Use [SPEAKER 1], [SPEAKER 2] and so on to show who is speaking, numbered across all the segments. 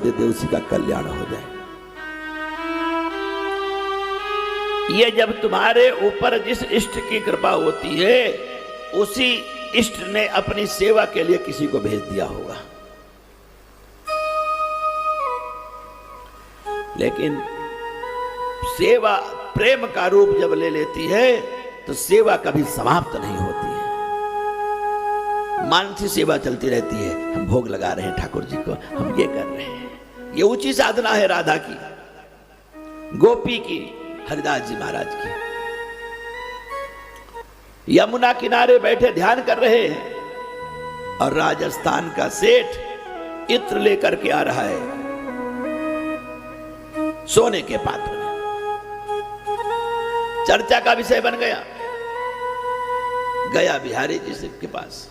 [SPEAKER 1] दे दे, उसी का कल्याण हो जाए। ये जब तुम्हारे ऊपर जिस इष्ट की कृपा होती है, उसी इष्ट ने अपनी सेवा के लिए किसी को भेज दिया होगा। लेकिन सेवा प्रेम का रूप जब ले लेती है तो सेवा कभी समाप्त नहीं होती है। मानसिक सेवा चलती रहती है, हम भोग लगा रहे हैं ठाकुर जी को, हम ये कर रहे हैं। ये ऊंची साधना है राधा की, गोपी की, हरिदास जी महाराज की। यमुना किनारे बैठे ध्यान कर रहे हैं और राजस्थान का सेठ इत्र लेकर के आ रहा है सोने के पात्र में। चर्चा का विषय बन गया। गया बिहारी जी के पास,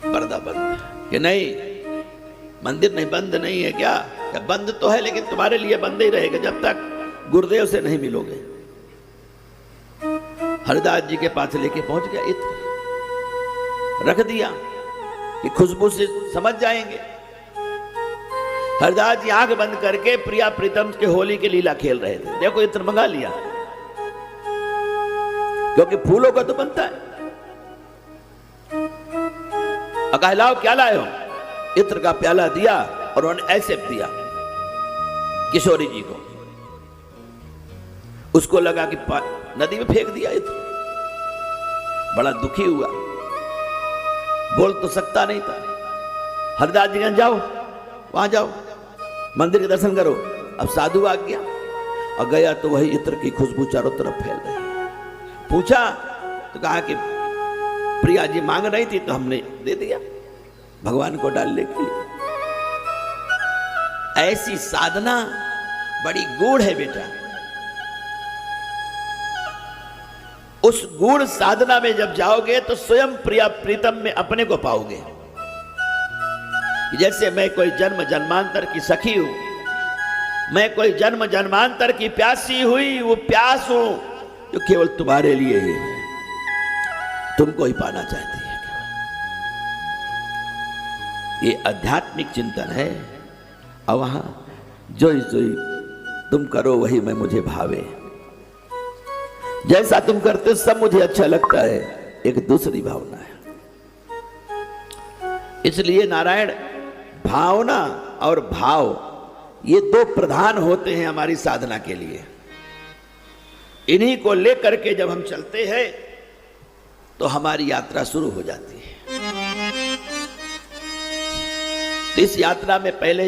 [SPEAKER 1] पर्दा बंद कि नहीं, मंदिर नहीं बंद नहीं है क्या? बंद तो है, लेकिन तुम्हारे लिए बंद ही रहेगा जब तक गुरुदेव से नहीं मिलोगे। हरिदास जी के पास लेके पहुंच गया, इत्र रख दिया कि खुशबू से समझ जाएंगे। हरिदास जी आंख बंद करके प्रिया प्रीतम के होली की लीला खेल रहे थे। देखो इत्र मंगा लिया, क्योंकि फूलों का तो बनता है। अकहलाओ क्या लाए हो? इत्र का प्याला दिया और उन्होंने ऐसे दिया किशोरी जी को। उसको लगा कि नदी में फेंक दिया इत्र। बड़ा दुखी हुआ, बोल तो सकता नहीं था। हरिदास जी जाओ, वहां जाओ, मंदिर के दर्शन करो। अब साधु आ गया और गया तो वही इत्र की खुशबू चारों तरफ फैल रही। पूछा तो कहा कि प्रिया जी मांग रही थी तो हमने दे दिया भगवान को डालने के लिए। ऐसी साधना बड़ी गूढ़ है बेटा। उस गूढ़ साधना में जब जाओगे तो स्वयं प्रिया प्रीतम में अपने को पाओगे। जैसे मैं कोई जन्म जन्मांतर की सखी हूं, मैं कोई जन्म जन्मांतर की प्यासी हुई, वो प्यास हूं जो केवल तुम्हारे लिए ही है, तुमको ही पाना चाहती है। ये आध्यात्मिक चिंतन है। और वहां जोई जोई तुम करो वही मैं मुझे भावे, जैसा तुम करते सब मुझे अच्छा लगता है, एक दूसरी भावना है। इसलिए नारायण भावना और भाव ये दो प्रधान होते हैं हमारी साधना के लिए। इन्हीं को लेकर के जब हम चलते हैं तो हमारी यात्रा शुरू हो जाती है। इस यात्रा में पहले